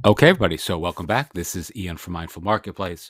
Okay, everybody. So, welcome back. This is Ian from Mindful Marketplace.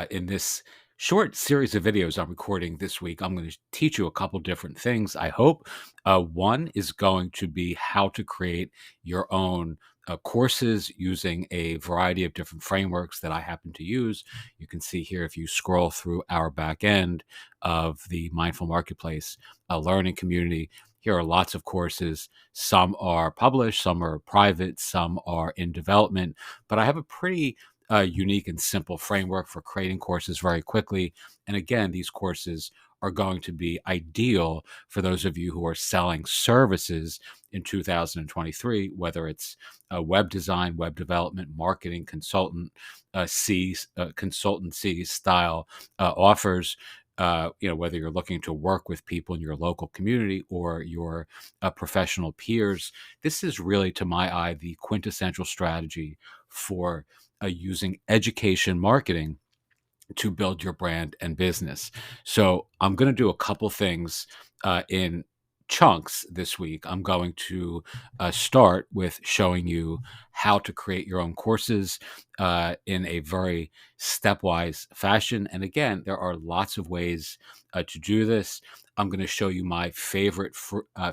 In this short series of videos I'm recording this week, I'm going to teach you a couple different things, I hope. One is going to be how to create your own courses using a variety of different frameworks that I happen to use. You can see here if you scroll through our back end of the Mindful Marketplace learning community. Here are lots of courses. Some are published, some are private, some are in development. But I have a pretty unique and simple framework for creating courses very quickly. And again, these courses are going to be ideal for those of you who are selling services in 2023, whether it's web design, web development, marketing, consultancy style offers, whether you're looking to work with people in your local community or your professional peers. This is really, to my eye, the quintessential strategy for using education marketing to build your brand and business. So I'm going to do a couple things in chunks this week. I'm going to start with showing you how to create your own courses in a very stepwise fashion. And again, there are lots of ways to do this. I'm going to show you my favorite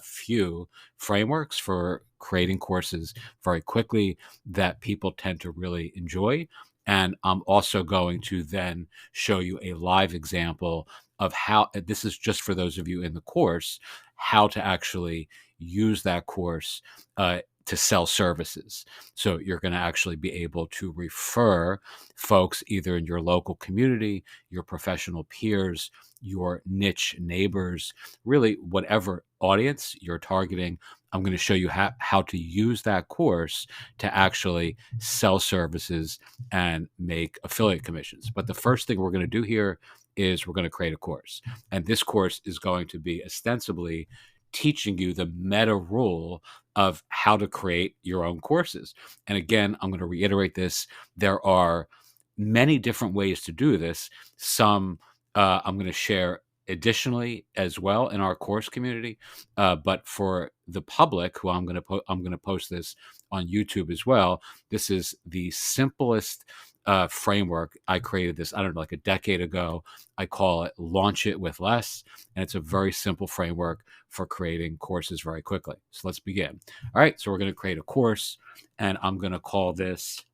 few frameworks for creating courses very quickly that people tend to really enjoy. And I'm also going to then show you a live example of how this is just for those of you in the course, how to actually use that course to sell services. So you're going to actually be able to refer folks either in your local community, your professional peers, your niche neighbors, really whatever audience you're targeting. I'm going to show you how to use that course to actually sell services and make affiliate commissions. But the first thing we're going to do here is we're going to create a course. And this course is going to be ostensibly teaching you the meta rule of how to create your own courses. And again, I'm going to reiterate this. There are many different ways to do this. Some I'm going to share additionally as well in our course community. But for the public, who I'm going to post this on YouTube as well. This is the simplest framework. I created this, I don't know, like a decade ago. I call it Launch It with Less. And it's a very simple framework for creating courses very quickly. So let's begin. All right. So we're going to create a course, and I'm going to call this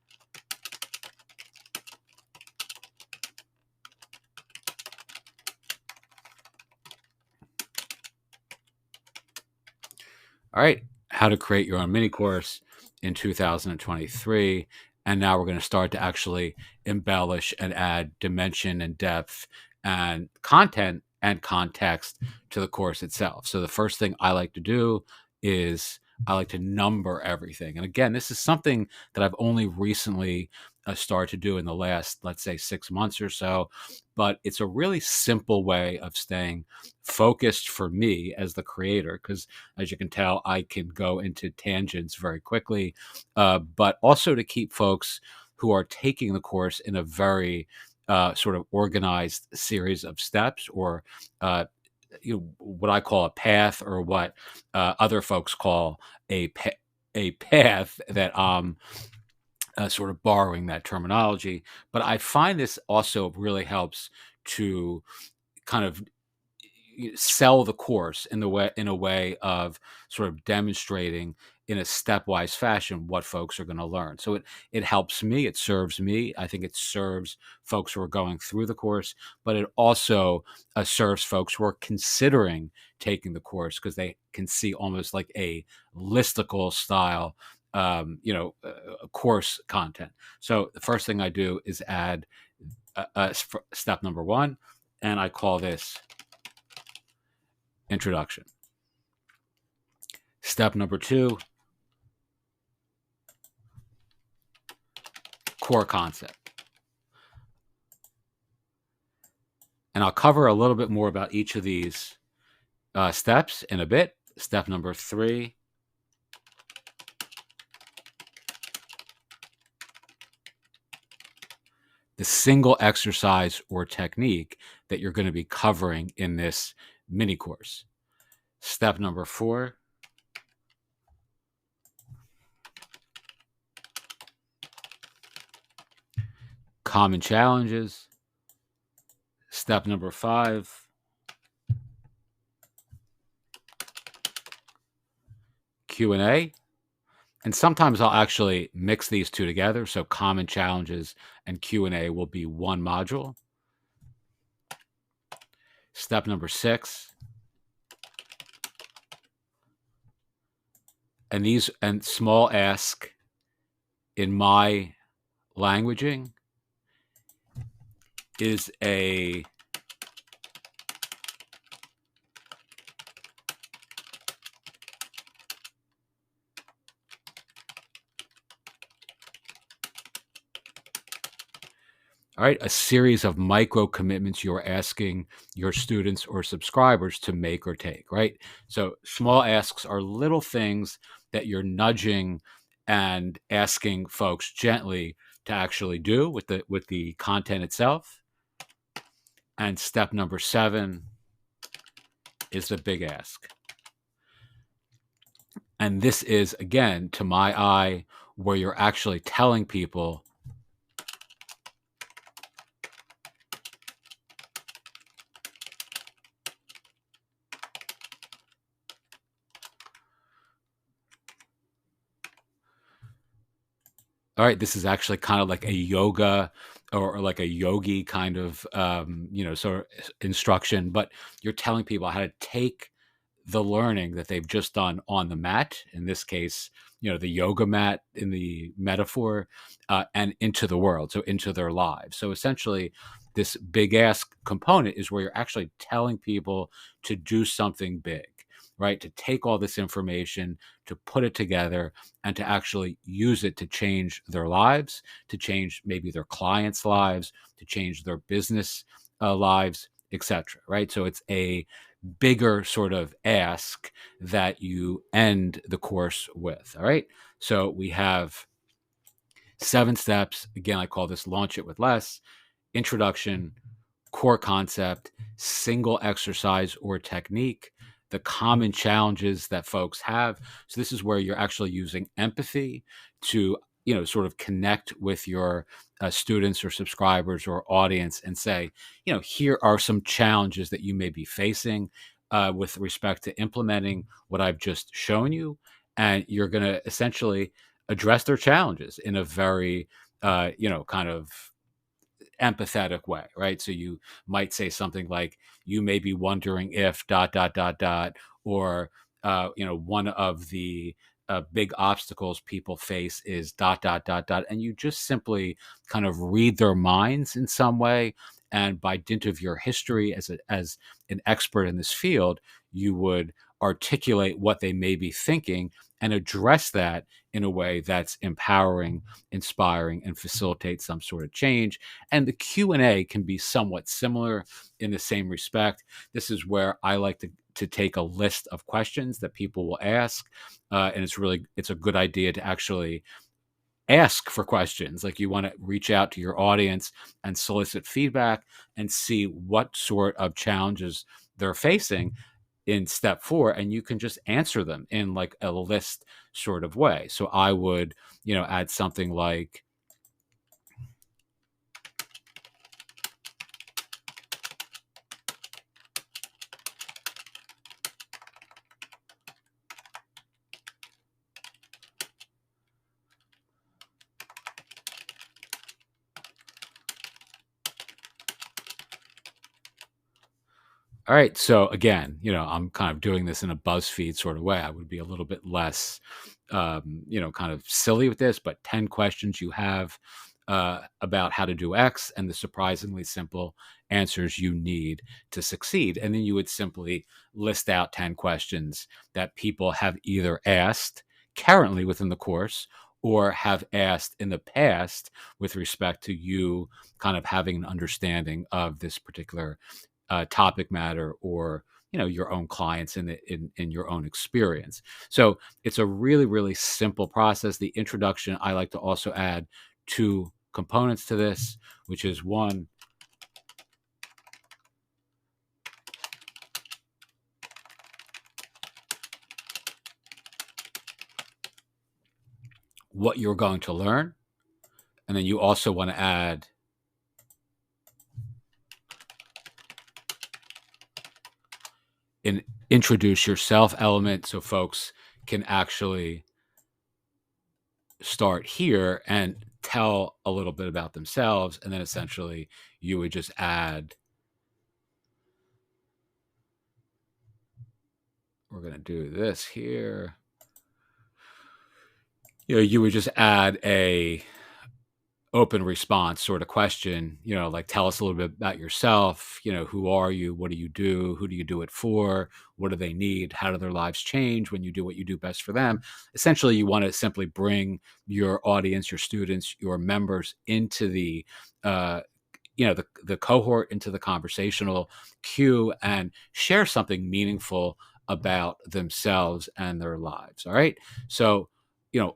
all right, how to create your own mini course in 2023. And now we're going to start to actually embellish and add dimension and depth and content and context to the course itself. So the first thing I like to do is I like to number everything. And again, this is something that I've only recently started to do in the last, let's say, 6 months or so. But it's a really simple way of staying focused for me as the creator, because as you can tell, I can go into tangents very quickly, but also to keep folks who are taking the course in a very sort of organized series of steps, or what I call a path, or what other folks call a path that sort of borrowing that terminology. But I find this also really helps to kind of sell the course in a way of sort of demonstrating in a stepwise fashion what folks are going to learn. So it helps me, it serves me. I think it serves folks who are going through the course, but it also serves folks who are considering taking the course, because they can see almost like a listicle style course content. So the first thing I do is add step number one, and I call this introduction. Step number two, core concept. And I'll cover a little bit more about each of these steps in a bit. Step number three, the single exercise or technique that you're going to be covering in this mini course. Step number four, common challenges. Step number 5, Q&A. And sometimes I'll actually mix these two together. So common challenges and Q&A will be one module. Step number 6. And small ask in my languaging is a series of micro commitments you're asking your students or subscribers to make or take, right? So small asks are little things that you're nudging and asking folks gently to actually do with the content itself. And step number 7 is the big ask. And this is, again, to my eye, where you're actually telling people, all right, this is actually kind of like a yoga or like a yogi kind of, sort of instruction, but you're telling people how to take the learning that they've just done on the mat, in this case, the yoga mat in the metaphor, and into the world, so into their lives. So essentially, this big ask component is where you're actually telling people to do something big, right? To take all this information, to put it together, and to actually use it to change their lives, to change maybe their clients' lives, to change their business lives, etc. Right? So it's a bigger sort of ask that you end the course with. All right. So we have 7 steps. Again, I call this launch it with less: introduction, core concept, single exercise or technique, the common challenges that folks have. So this is where you're actually using empathy to, sort of connect with your students or subscribers or audience and say, here are some challenges that you may be facing with respect to implementing what I've just shown you. And you're going to essentially address their challenges in a very, kind of empathetic way, right? So you might say something like, you may be wondering if dot dot dot dot, or one of the big obstacles people face is dot dot dot dot, and you just simply kind of read their minds in some way. And by dint of your history as an expert in this field, you would articulate what they may be thinking and address that in a way that's empowering, inspiring, and facilitates some sort of change. And the Q&A can be somewhat similar in the same respect. This is where I like to take a list of questions that people will ask, and it's a good idea to actually ask for questions. Like, you want to reach out to your audience and solicit feedback and see what sort of challenges they're facing in step 4, and you can just answer them in like a list sort of way. So I would, add something like, all right, so again, I'm kind of doing this in a BuzzFeed sort of way. I would be a little bit less, kind of silly with this, but 10 questions you have about how to do X and the surprisingly simple answers you need to succeed. And then you would simply list out 10 questions that people have either asked currently within the course or have asked in the past with respect to you kind of having an understanding of this particular topic matter, or your own clients in your own experience. So it's a really, really simple process. The introduction, I like to also add 2 components to this, which is, 1, what you're going to learn, and then you also want to add an introduce yourself element so folks can actually start here and tell a little bit about themselves. And then essentially you would just add, we're going to do this here. You would just add a open response sort of question, like tell us a little bit about yourself, who are you, what do you do, who do you do it for, what do they need, how do their lives change when you do what you do best for them. Essentially, you want to simply bring your audience, your students, your members into uh, the cohort, into the conversational queue, and share something meaningful about themselves and their lives. All right. So,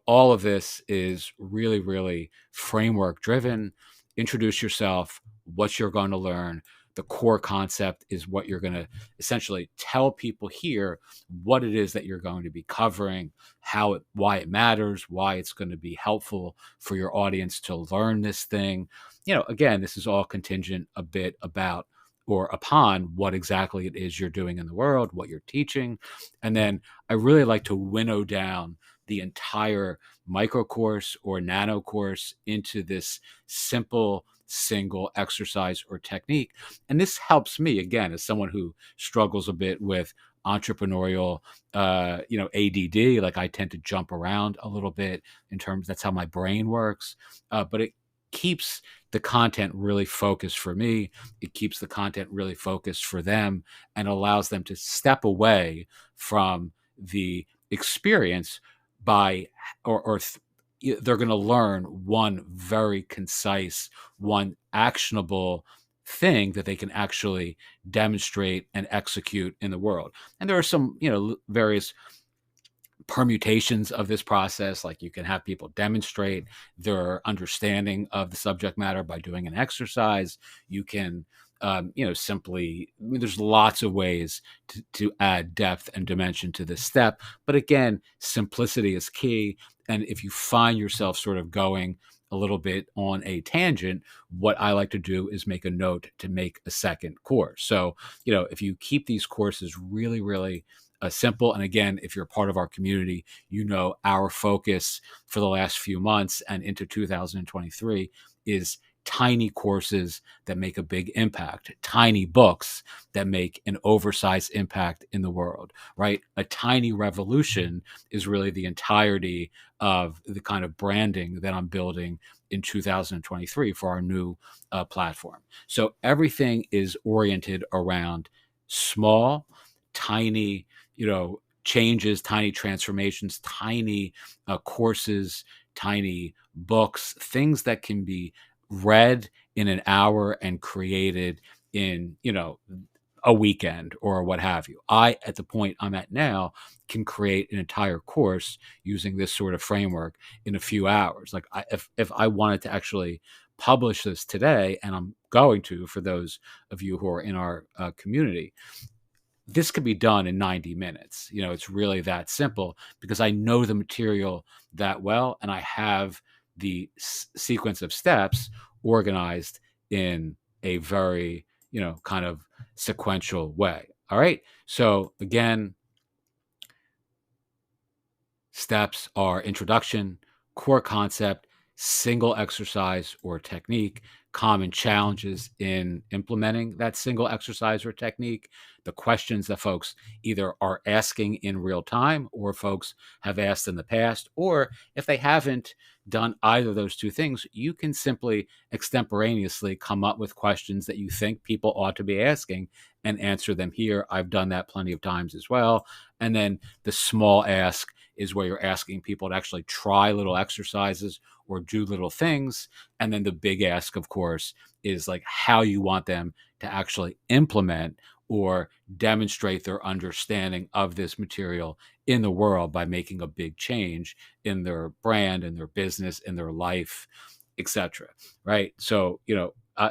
all of this is really, really framework driven. Introduce yourself, what you're going to learn. The core concept is what you're going to essentially tell people here, what it is that you're going to be covering, why it matters, why it's going to be helpful for your audience to learn this thing. Again, this is all contingent a bit about or upon what exactly it is you're doing in the world, what you're teaching. And then I really like to winnow down the entire micro course or nano course into this simple single exercise or technique. And this helps me, again, as someone who struggles a bit with entrepreneurial ADD. Like, I tend to jump around a little bit in terms, that's how my brain works. But it keeps the content really focused for me. It keeps the content really focused for them and allows them to step away from the experience by they're going to learn one very concise, one actionable thing that they can actually demonstrate and execute in the world. And there are some, various permutations of this process. Like, you can have people demonstrate their understanding of the subject matter by doing an exercise. You can simply, there's lots of ways to add depth and dimension to this step. But again, simplicity is key. And if you find yourself sort of going a little bit on a tangent, what I like to do is make a note to make a second course. So, if you keep these courses really, really simple. And again, if you're part of our community, our focus for the last few months and into 2023 is tiny courses that make a big impact, tiny books that make an oversized impact in the world, right? A tiny revolution is really the entirety of the kind of branding that I'm building in 2023 for our new platform. So everything is oriented around small, tiny, changes, tiny transformations, tiny courses, tiny books, things that can be read in an hour and created in, a weekend or what have you. At the point I'm at now, can create an entire course using this sort of framework in a few hours. Like, if I wanted to actually publish this today, and I'm going to, for those of you who are in our community, this could be done in 90 minutes. It's really that simple because I know the material that well, and I have the sequence of steps organized in a very, kind of sequential way. All right. So again, steps are introduction, core concept, single exercise or technique, common challenges in implementing that single exercise or technique, the questions that folks either are asking in real time or folks have asked in the past, or if they haven't done either of those two things, you can simply extemporaneously come up with questions that you think people ought to be asking and answer them here. I've done that plenty of times as well. And then the small ask is where you're asking people to actually try little exercises or do little things. And then the big ask, of course, is like how you want them to actually implement or demonstrate their understanding of this material in the world by making a big change in their brand, in their business, in their life, etc. Right? So,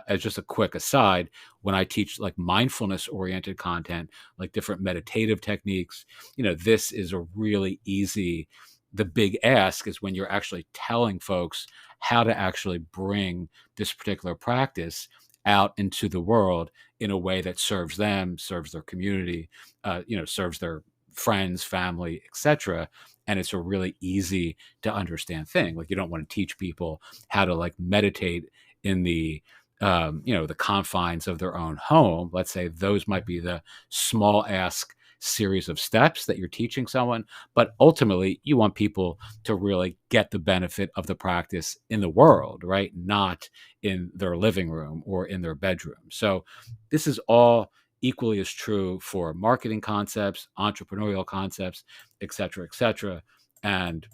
as just a quick aside, when I teach like mindfulness oriented content, like different meditative techniques, this is a really easy. The big ask is when you're actually telling folks how to actually bring this particular practice out into the world in a way that serves them, serves their community, serves their friends, family, etc. And it's a really easy to understand thing. Like, you don't want to teach people how to like meditate in the confines of their own home. Let's say those might be the small ask series of steps that you're teaching someone, but ultimately you want people to really get the benefit of the practice in the world, right? Not in their living room or in their bedroom. So this is all equally as true for marketing concepts, entrepreneurial concepts, et cetera, et cetera. And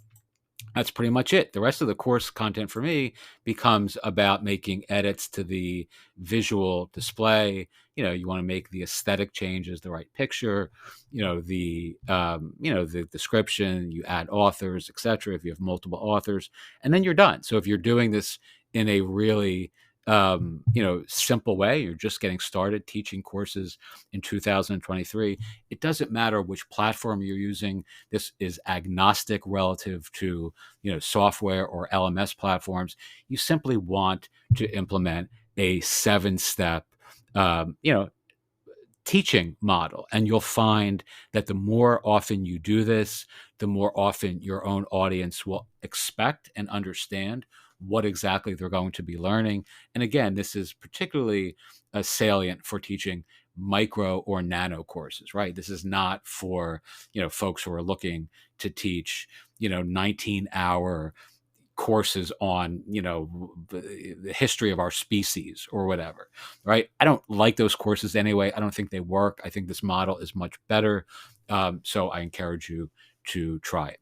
that's pretty much it. The rest of the course content for me becomes about making edits to the visual display. You want to make the aesthetic changes, the right picture, the description, you add authors, etc. If you have multiple authors, and then you're done. So if you're doing this in a really simple way, you're just getting started teaching courses in 2023. It doesn't matter which platform you're using. This is agnostic relative to software or LMS platforms. You simply want to implement a 7-step teaching model, and you'll find that the more often you do this, the more often your own audience will expect and understand what exactly they're going to be learning. And again, this is particularly salient for teaching micro or nano courses, right? This is not for folks who are looking to teach 19-hour courses on the history of our species or whatever, right? I don't like those courses anyway. I don't think they work. I think this model is much better. So I encourage you to try it.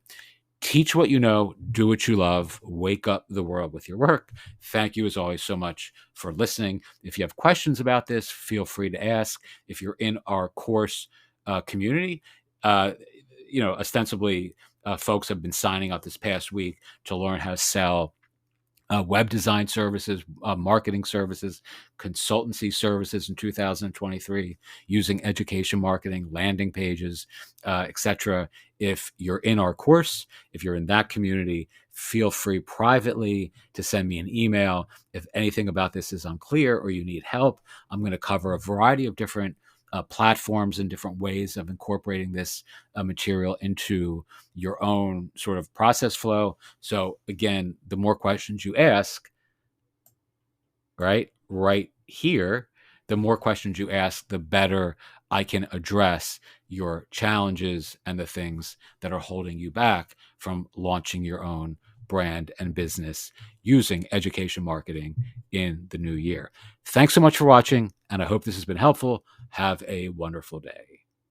Teach what you know, do what you love, wake up the world with your work. Thank you as always so much for listening. If you have questions about this, feel free to ask. If you're in our course community, ostensibly folks have been signing up this past week to learn how to sell web design services, marketing services, consultancy services in 2023 using education marketing, landing pages, etc. If you're in our course, if you're in that community, feel free privately to send me an email. If anything about this is unclear or you need help, I'm going to cover a variety of different platforms and different ways of incorporating this material into your own sort of process flow. So again, the more questions you ask, right here, the more questions you ask, the better I can address your challenges and the things that are holding you back from launching your own brand and business using education marketing in the new year. Thanks so much for watching, and I hope this has been helpful. Have a wonderful day.